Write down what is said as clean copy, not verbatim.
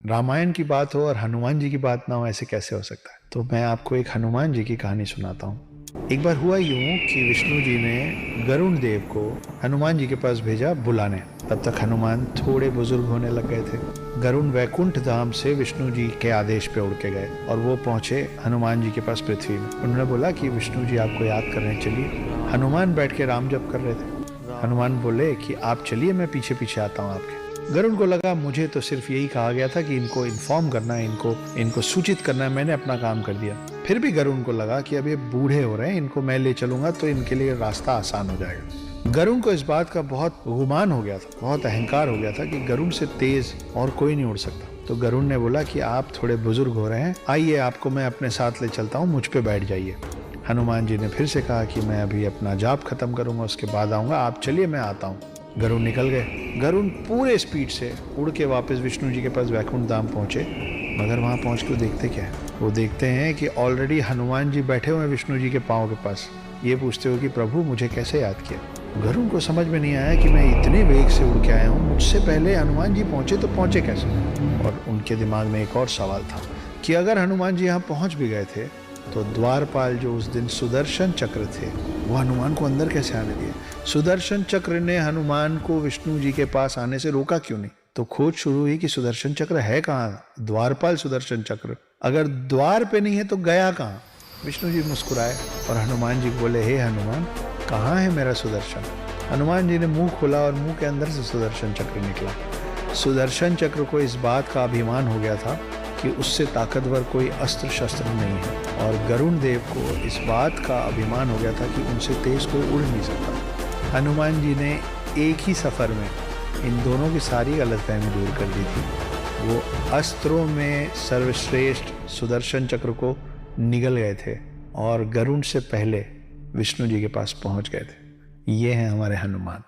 रामायण की बात हो और हनुमान जी की बात ना हो, ऐसे कैसे हो सकता है। तो मैं आपको एक हनुमान जी की कहानी सुनाता हूँ। एक बार हुआ यूं कि विष्णु जी ने गरुण देव को हनुमान जी के पास भेजा बुलाने। तब तक हनुमान थोड़े बुजुर्ग होने लग गए थे। गरुण वैकुंठ धाम से विष्णु जी के आदेश पे उड़ के गए और वो पहुंचे हनुमान जी के पास पृथ्वी में। उन्होंने बोला कि विष्णु जी आपको याद कर रहे हैं, चलिए। हनुमान बैठ के राम जप कर रहे थे। हनुमान बोले कि आप चलिए, मैं पीछे पीछे आता हूँ आपके। गरुड़ को लगा मुझे तो सिर्फ यही कहा गया था कि इनको इन्फॉर्म करना है, इनको सूचित करना है, मैंने अपना काम कर दिया। फिर भी गरुड़ को लगा कि अब ये बूढ़े हो रहे हैं, इनको मैं ले चलूंगा तो इनके लिए रास्ता आसान हो जाएगा। गरुड़ को इस बात का बहुत गुमान हो गया था, बहुत अहंकार हो गया था कि गरुड़ से तेज और कोई नहीं उड़ सकता। तो गरुड़ ने बोला कि आप थोड़े बुजुर्ग हो रहे हैं, आइए आपको मैं अपने साथ ले चलता हूँ, मुझ पे बैठ जाइए। हनुमान जी ने फिर से कहा कि मैं अभी अपना जाप खत्म करूंगा, उसके बाद आऊंगा, आप चलिए मैं आता हूँ। गरुड़ निकल गए। गरुड़ पूरे स्पीड से उड़ के वापस विष्णु जी के पास वैकुंठ धाम पहुंचे। मगर वहां पहुंच के देखते क्या है, वो देखते हैं कि ऑलरेडी हनुमान जी बैठे हुए हैं विष्णु जी के पांव के पास। ये पूछते हो कि प्रभु मुझे कैसे याद किया। गरुड़ को समझ में नहीं आया कि मैं इतने वेग से उड़ के आया हूँ, मुझसे पहले हनुमान जी पहुंचे तो पहुंचे कैसे। और उनके दिमाग में एक और सवाल था कि अगर हनुमान जी यहाँ पहुंच भी गए थे तो द्वारपाल जो उस दिन सुदर्शन चक्र थे वो हनुमान को अंदर कैसे आने दिए। सुदर्शन चक्र ने हनुमान को विष्णु जी के पास आने से रोका क्यों नहीं। तो खोज शुरू हुई कि सुदर्शन चक्र है कहाँ, द्वारपाल सुदर्शन चक्र अगर द्वार पे नहीं है तो गया कहाँ। विष्णु जी मुस्कुराए और हनुमान जी को बोले, हे हनुमान, कहाँ है मेरा सुदर्शन। हनुमान जी ने मुंह खोला और मुंह के अंदर से सुदर्शन चक्र निकला। सुदर्शन चक्र को इस बात का अभिमान हो गया था कि उससे ताकतवर कोई अस्त्र शस्त्र नहीं है, और गरुड़ देव को इस बात का अभिमान हो गया था कि उनसे तेज कोई उड़ नहीं सकता। हनुमान जी ने एक ही सफर में इन दोनों की सारी गलतफहमी दूर कर दी थी। वो अस्त्रों में सर्वश्रेष्ठ सुदर्शन चक्र को निगल गए थे और गरुड़ से पहले विष्णु जी के पास पहुंच गए थे। ये हैं हमारे हनुमान।